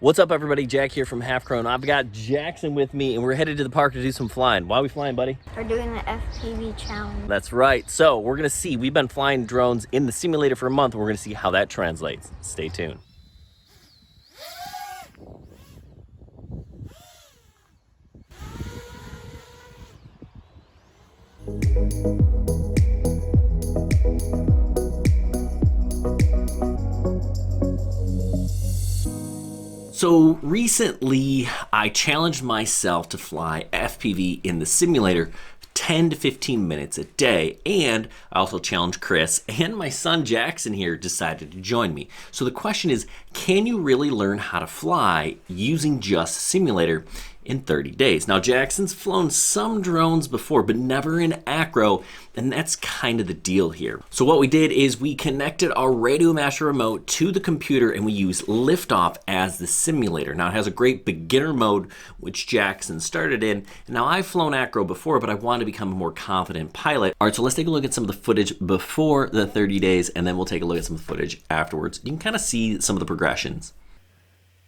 What's up, everybody? Jack here from Half Crone. I've got Jackson with me, and we're headed to the park to do some flying. Why are we flying, buddy? We're doing the FPV challenge. That's right. So we're gonna see. We've been flying drones in the simulator for a month, and we're gonna see how that translates. Stay tuned. So recently, I challenged myself to fly FPV in the simulator 10 to 15 minutes a day, and I also challenged Chris, and my son Jackson here decided to join me. So the question is, can you really learn how to fly using just a simulator in 30 days? Now, Jackson's flown some drones before, but never in acro, and that's kind of the deal here. So what we did is we connected our Radiomaster remote to the computer, and we used liftoff as the simulator. Now, it has a great beginner mode, which Jackson started in. Now, I've flown acro before, but I want to become a more confident pilot. All right, so let's take a look at some of the footage before the 30 days, and then we'll take a look at some of the footage afterwards. You can kind of see some of the progressions.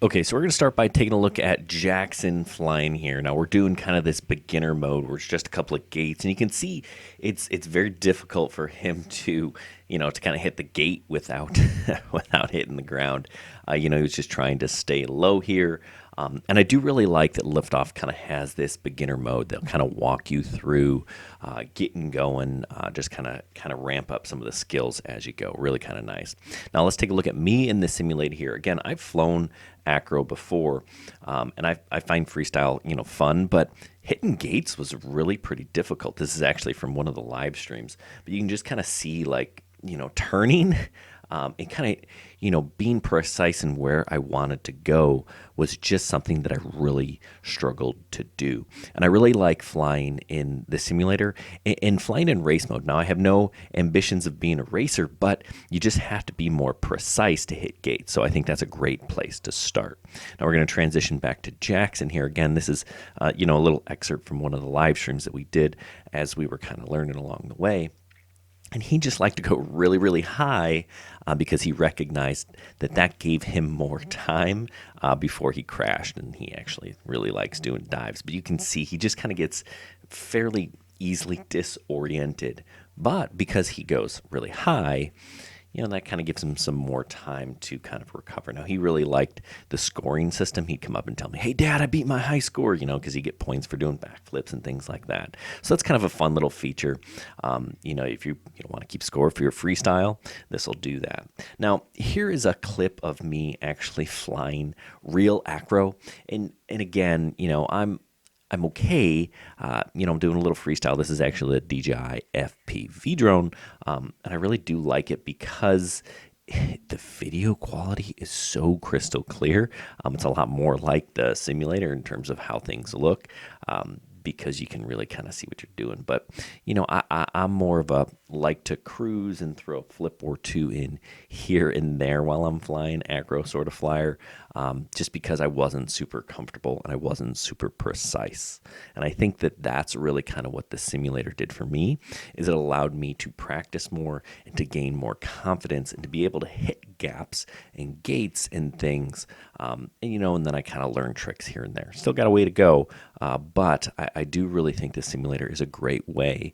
Okay, so we're going to start by taking a look at Jackson flying here. Now we're doing kind of this beginner mode where it's just a couple of gates, and you can see it's very difficult for him to, to kind of hit the gate without without hitting the ground. He was just trying to stay low here. And I do really like that Liftoff kind of has this beginner mode. They'll kind of walk you through getting going, just kind of ramp up some of the skills as you go. Really kind of nice. Now let's take a look at me in the simulator here. Again, I've flown acro before, and I find freestyle, fun, but hitting gates was really pretty difficult. This is actually from one of the live streams, but you can just kind of see turning. And kind of, being precise in where I wanted to go was just something that I really struggled to do. And I really like flying in the simulator and flying in race mode. Now, I have no ambitions of being a racer, but you just have to be more precise to hit gates. So I think that's a great place to start. Now, we're going to transition back to Jackson here. Again, this is, a little excerpt from one of the live streams that we did as we were kind of learning along the way. And he just liked to go really, really high because he recognized that gave him more time before he crashed. And he actually really likes doing dives. But you can see he just kind of gets fairly easily disoriented. But because he goes really high, that kind of gives him some more time to kind of recover. Now, he really liked the scoring system. He'd come up and tell me, "Hey, Dad, I beat my high score," because he'd get points for doing backflips and things like that. So that's kind of a fun little feature. If you want to keep score for your freestyle, this will do that. Now, here is a clip of me actually flying real acro. And again, I'm okay. I'm doing a little freestyle. This is actually a DJI FPV drone, and I really do like it because the video quality is so crystal clear. It's a lot more like the simulator in terms of how things look, because you can really kind of see what you're doing. But, I'm more of a like to cruise and throw a flip or two in here and there while I'm flying, acro sort of flyer, just because I wasn't super comfortable and I wasn't super precise. And I think that's really kind of what the simulator did for me, is it allowed me to practice more and to gain more confidence and to be able to hit gaps and gates and things. And then I kind of learned tricks here and there. Still got a way to go, but I do really think the simulator is a great way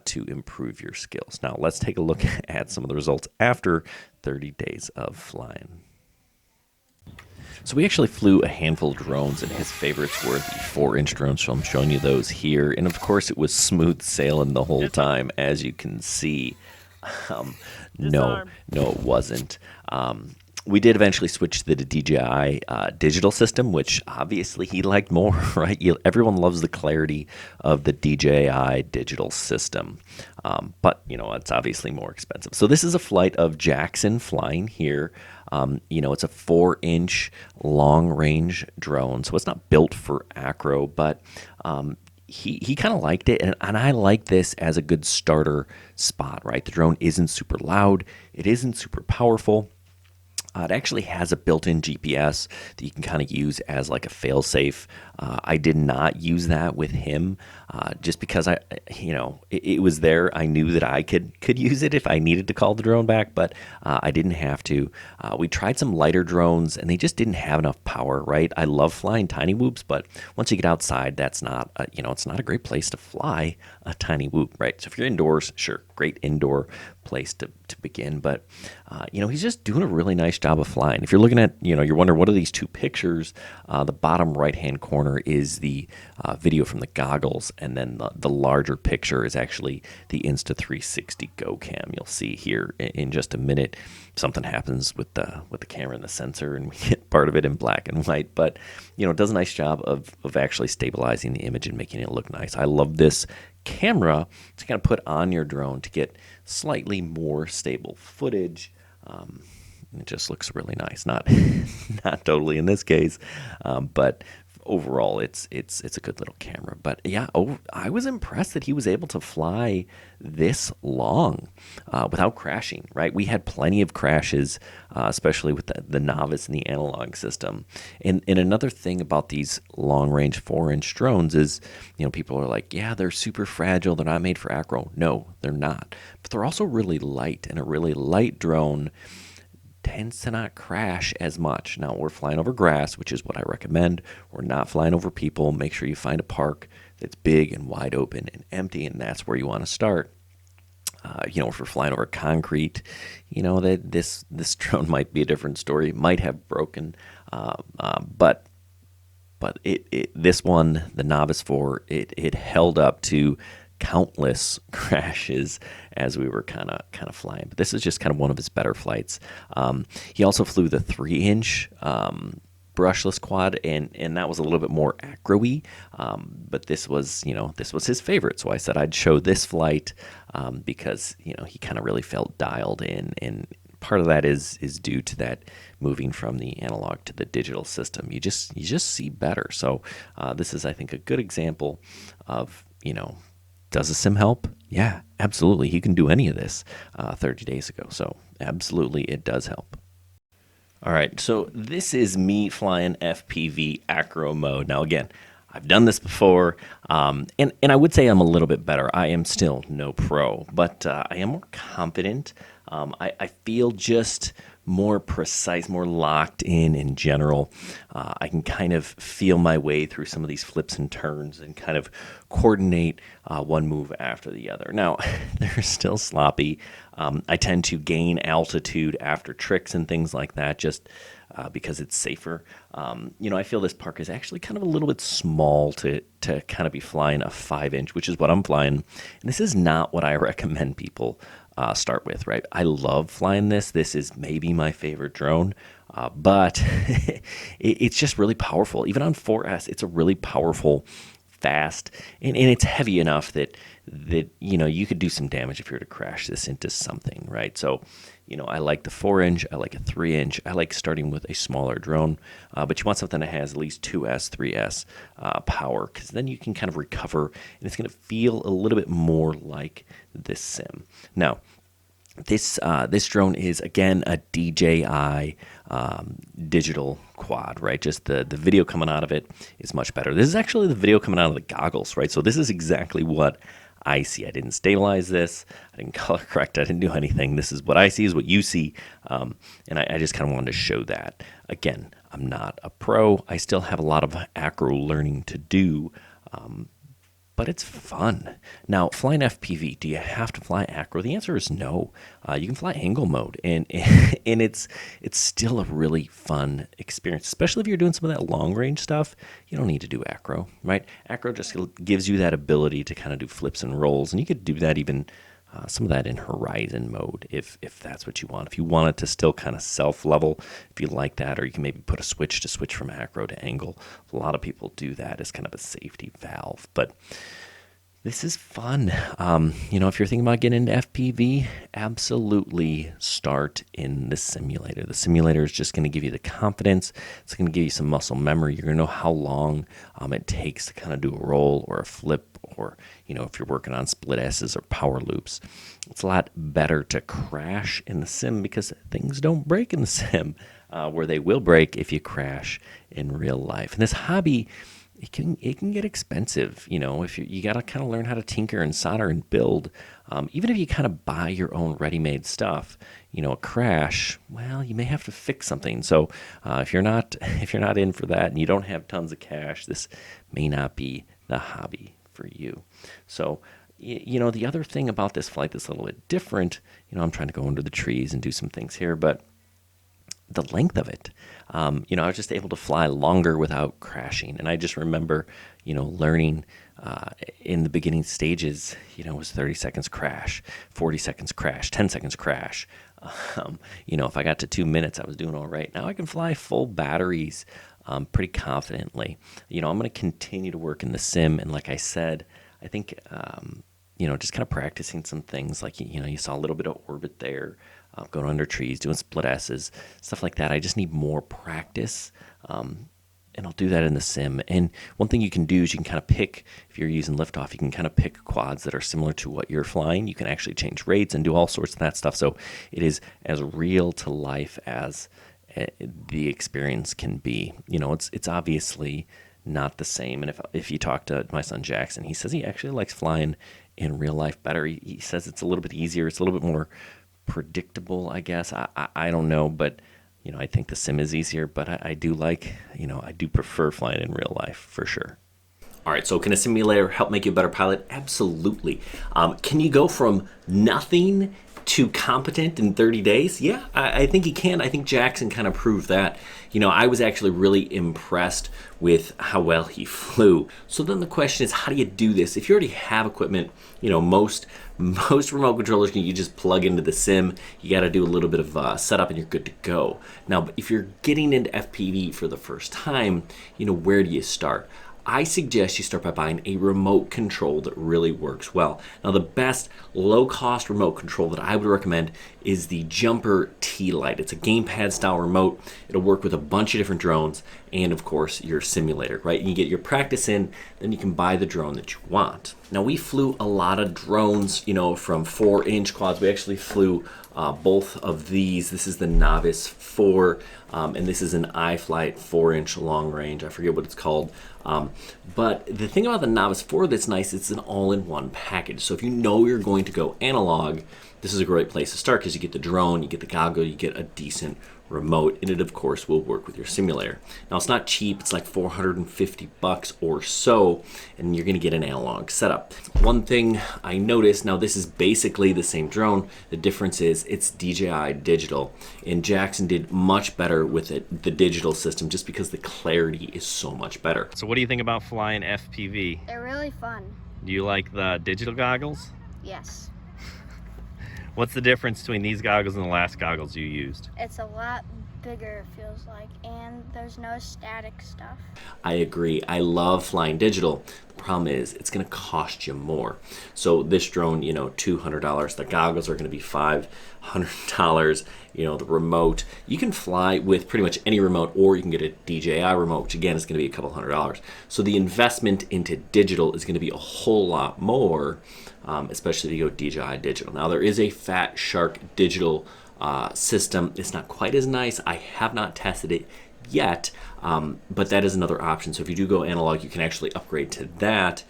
to improve your skills. Now, let's take a look at some of the results after 30 days of flying. So we actually flew a handful of drones, and his favorites were the 4-inch drones, so I'm showing you those here. And of course, it was smooth sailing the whole time, as you can see. No, it wasn't. We did eventually switch to the DJI digital system, which obviously he liked more, right? Everyone loves the clarity of the DJI digital system, but it's obviously more expensive. So this is a flight of Jackson flying here. It's a 4-inch long-range drone, so it's not built for acro, but he kind of liked it, and I like this as a good starter spot, right? The drone isn't super loud, it isn't super powerful. It actually has a built-in GPS that you can kind of use as like a fail-safe. I did not use that with him just because it was there. I knew that I could use it if I needed to call the drone back, but I didn't have to. We tried some lighter drones, and they just didn't have enough power. Right? I love flying tiny whoops, but once you get outside, that's not it's not a great place to fly a tiny whoop. Right? So if you're indoors, sure, great indoor place to begin, but he's just doing a really nice job of flying. If you're looking at, you're wondering what are these two pictures, the bottom right hand corner is the video from the goggles, and then the larger picture is actually the Insta360 Go Cam. You'll see here in just a minute something happens with the camera and the sensor, and we get part of it in black and white, but it does a nice job of actually stabilizing the image and making it look nice. I love this camera to kind of put on your drone to get slightly more stable footage. It just looks really nice. Not totally in this case, but overall it's a good little camera. But yeah, I was impressed that he was able to fly this long without crashing. Right, we had plenty of crashes, especially with the novice and the analog system. And another thing about these long range 4-inch drones is, people are like, yeah, they're super fragile, they're not made for acro. No, they're not. But they're also really light, and a really light drone tends to not crash as much. Now, we're flying over grass, which is what I recommend. We're not flying over people. Make sure you find a park that's big and wide open and empty, and that's where you want to start. If we're flying over concrete, that this drone might be a different story. It might have broken, but this one, the Novice 4, it held up to countless crashes as we were kind of flying. But this is just kind of one of his better flights. He also flew the 3-inch brushless quad, and that was a little bit more acro-y. But this was his favorite. So I said I'd show this flight because he kind of really felt dialed in, and part of that is due to that moving from the analog to the digital system. You just see better. So this is, I think, a good example of does a sim help? Yeah, absolutely. He can do any of this 30 days ago. So absolutely, it does help. All right, so this is me flying FPV acro mode. Now, again, I've done this before, and I would say I'm a little bit better. I am still no pro, but I am more confident. I feel just more precise, more locked in general. I can kind of feel my way through some of these flips and turns and kind of coordinate one move after the other. Now, they're still sloppy. I tend to gain altitude after tricks and things like that just because it's safer. I feel this park is actually kind of a little bit small to kind of be flying a 5-inch, which is what I'm flying. And this is not what I recommend people start with, right? I love flying this. This is maybe my favorite drone, but it's just really powerful. Even on 4S, it's a really powerful, fast, and it's heavy enough that you could do some damage if you were to crash this into something, right? So, I like the 4-inch, I like a 3-inch, I like starting with a smaller drone, but you want something that has at least 2S, 3S power, because then you can kind of recover, and it's going to feel a little bit more like this sim. Now, this drone is, again, a DJI digital quad, right? Just the video coming out of it is much better. This is actually the video coming out of the goggles, right? So this is exactly what I see. I didn't stabilize this. I didn't color correct. I didn't do anything. This is what I see is what you see. And I just kind of wanted to show that. Again, I'm not a pro. I still have a lot of acro learning to do. But it's fun. Now, flying FPV, do you have to fly acro? The answer is no. You can fly angle mode, and it's still a really fun experience, especially if you're doing some of that long range stuff. You don't need to do acro, right? Acro just gives you that ability to kind of do flips and rolls, and you could do that even some of that in horizon mode if that's what you want. If you want it to still kind of self-level, if you like that, or you can maybe put a switch to switch from acro to angle. A lot of people do that as kind of a safety valve, but this is fun. If you're thinking about getting into FPV, absolutely start in the simulator. The simulator is just going to give you the confidence. It's going to give you some muscle memory. You're going to know how long it takes to kind of do a roll or a flip or, if you're working on split S's or power loops. It's a lot better to crash in the sim because things don't break in the sim, where they will break if you crash in real life. And this hobby, it can get expensive. If you got to kind of learn how to tinker and solder and build. Even if you kind of buy your own ready-made stuff, a crash, well, you may have to fix something. So if you're not in for that and you don't have tons of cash, this may not be the hobby for you. So the other thing about this flight that's a little bit different, I'm trying to go under the trees and do some things here, but the length of it. I was just able to fly longer without crashing. And I just remember, learning in the beginning stages, it was 30 seconds crash, 40 seconds crash, 10 seconds crash. If I got to 2 minutes, I was doing all right. Now I can fly full batteries pretty confidently. I'm going to continue to work in the sim. And like I said, I think, just kind of practicing some things like, you saw a little bit of orbit there. Going under trees, doing split S's, stuff like that. I just need more practice, and I'll do that in the sim. And one thing you can do is you can kind of pick, if you're using liftoff, you can kind of pick quads that are similar to what you're flying. You can actually change rates and do all sorts of that stuff. So it is as real to life as the experience can be. It's obviously not the same. And if you talk to my son Jackson, he says he actually likes flying in real life better. He says it's a little bit easier. It's a little bit more predictable, I guess. I don't know, but I think the sim is easier, but I do like, I do prefer flying in real life for sure. All right, so can a simulator help make you a better pilot? Absolutely. Can you go from nothing to competent in 30 days? Yeah, I think he can. I think Jackson kind of proved that. I was actually really impressed with how well he flew. So then the question is, how do you do this? If you already have equipment, most remote controllers you just plug into the sim. You got to do a little bit of setup and you're good to go. Now, if you're getting into FPV for the first time, where do you start? I suggest you start by buying a remote control that really works well. Now, the best low-cost remote control that I would recommend is the Jumper T-Lite. It's a gamepad style remote. It'll work with a bunch of different drones and, of course, your simulator, right? You get your practice in, then you can buy the drone that you want. Now, we flew a lot of drones, from 4-inch quads. We actually flew both of these. This is the Novice 4, and this is an iFlight 4-inch long range. I forget what it's called. But the thing about the Novice 4 that's nice, it's an all-in-one package. So if you know you're going to go analog, this is a great place to start because you get the drone, you get the goggle, you get a decent remote, and it of course will work with your simulator. Now it's not cheap, it's like $450 or so, and you're gonna get an analog setup. One thing I noticed, now this is basically the same drone, the difference is it's DJI digital, and Jackson did much better with it, the digital system, just because the clarity is so much better. So what do you think about flying FPV? They're really fun. Do you like the digital goggles? Yes. What's the difference between these goggles and the last goggles you used? It's a lot bigger, it feels like, and there's no static stuff. I agree. I love flying digital. The problem is it's going to cost you more. So this drone, $200. The goggles are going to be $500. The remote. You can fly with pretty much any remote, or you can get a DJI remote, which again is going to be a couple $100. So the investment into digital is going to be a whole lot more, especially if you go DJI digital. Now there is a Fat Shark digital system. It's not quite as nice. I have not tested it yet, but that is another option. So if you do go analog, you can actually upgrade to that.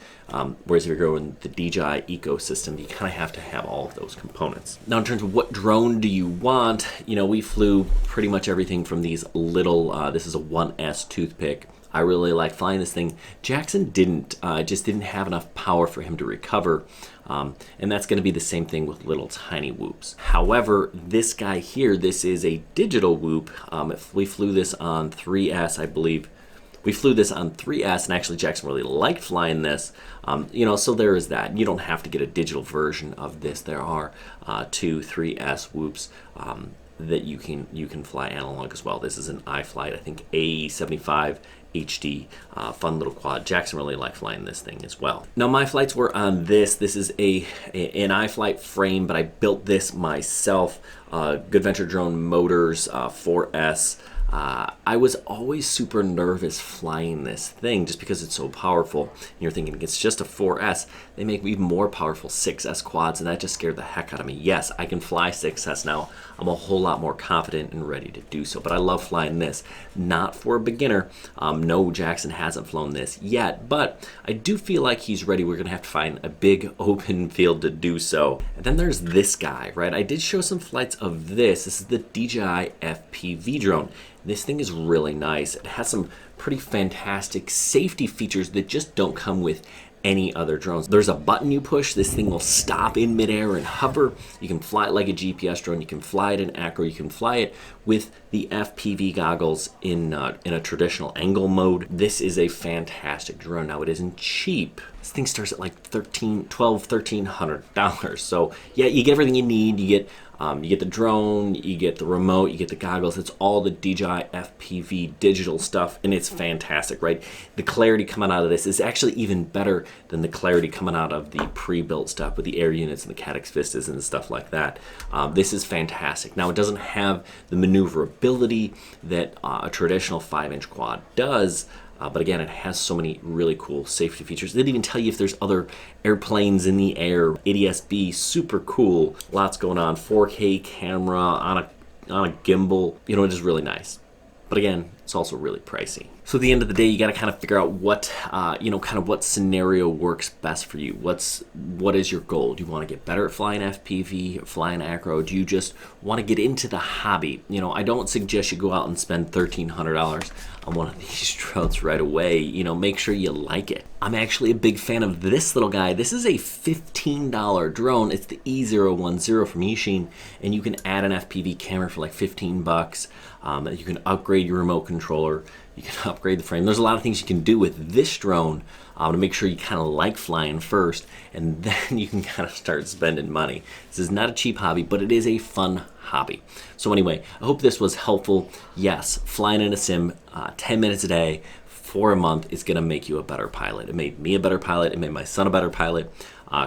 Whereas if you're going the DJI ecosystem, you kind of have to have all of those components. Now, in terms of what drone do you want, we flew pretty much everything from these little, this is a 1S toothpick. I really like flying this thing. Jackson just didn't have enough power for him to recover. And that's going to be the same thing with little tiny whoops. However, this guy here, this is a digital whoop. If we flew this on 3S, I believe. We flew this on 3S, and actually Jackson really liked flying this. So there is that. You don't have to get a digital version of this. There are 2 3S whoops that you can fly analog as well. This is an iFlight, I think A75 HD, fun little quad. Jackson really liked flying this thing as well. Now my flights were on this. This is an iFlight frame, but I built this myself. Good Venture Drone Motors 4S. I was always super nervous flying this thing just because it's so powerful. And you're thinking it's just a 4S. They make even more powerful 6S quads, and that just scared the heck out of me. Yes, I can fly 6S now. I'm a whole lot more confident and ready to do so, but I love flying this. Not for a beginner. No, Jackson hasn't flown this yet, but I do feel like he's ready. We're gonna have to find a big open field to do so. And then there's this guy, right? I did show some flights of this. This is the DJI FPV drone. This thing is really nice. It has some pretty fantastic safety features that just don't come with any other drones. There's a button you push, this thing will stop in midair and hover. You can fly it like a GPS drone, you can fly it in acro, you can fly it with the FPV goggles in a traditional angle mode. This is a fantastic drone. Now, it isn't cheap. This thing starts at like $1,300. So yeah, you get everything you need. You get the drone, you get the remote, you get the goggles. It's all the DJI FPV digital stuff, and it's fantastic, right? The clarity coming out of this is actually even better than the clarity coming out of the pre-built stuff with the air units and the Caddx Vistas and stuff like that. This is fantastic. Now, it doesn't have the maneuverability that a traditional 5-inch quad does, but again, it has so many really cool safety features. They didn't even tell you if there's other airplanes in the air. ADS-B, super cool. Lots going on. 4K camera on a gimbal. You know, it is really nice. But again, it's also really pricey. So at the end of the day, you got to kind of figure out what, kind of what scenario works best for you. What is your goal? Do you want to get better at flying FPV, flying acro? Do you just want to get into the hobby? You know, I don't suggest you go out and spend $1,300 on one of these drones right away. You know, make sure you like it. I'm actually a big fan of this little guy. This is a $15 drone. It's the E010 from Yixin, and you can add an FPV camera for like 15 bucks. You can upgrade your remote controller. You can upgrade the frame. There's a lot of things you can do with this drone to make sure you kind of like flying first, and then you can kind of start spending money. This is not a cheap hobby, but it is a fun hobby. So anyway, I hope this was helpful. Yes, flying in a sim 10 minutes a day for a month is going to make you a better pilot. It made me a better pilot. It made my son a better pilot.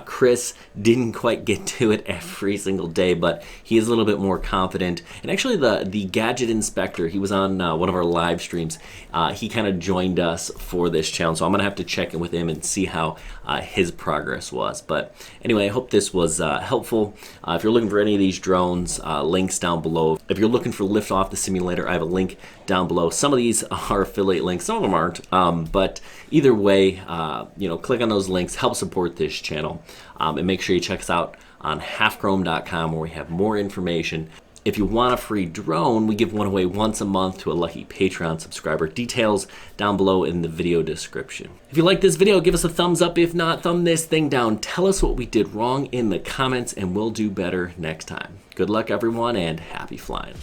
Chris didn't quite get to it every single day, but he is a little bit more confident. And actually, the gadget inspector, he was on one of our live streams. He kind of joined us for this challenge, so I'm gonna have to check in with him and see how his progress was. But anyway, I hope this was helpful. If you're looking for any of these drones, links down below. If you're looking for Lift Off the Simulator, I have a link down below. Some of these are affiliate links, some of them aren't. But either way, click on those links, help support this channel. And make sure you check us out on halfchrome.com, where we have more information. If you want a free drone, we give one away once a month to a lucky Patreon subscriber. Details down below in the video description. If you like this video, give us a thumbs up. If not, thumb this thing down. Tell us what we did wrong in the comments, and we'll do better next time. Good luck, everyone, and happy flying.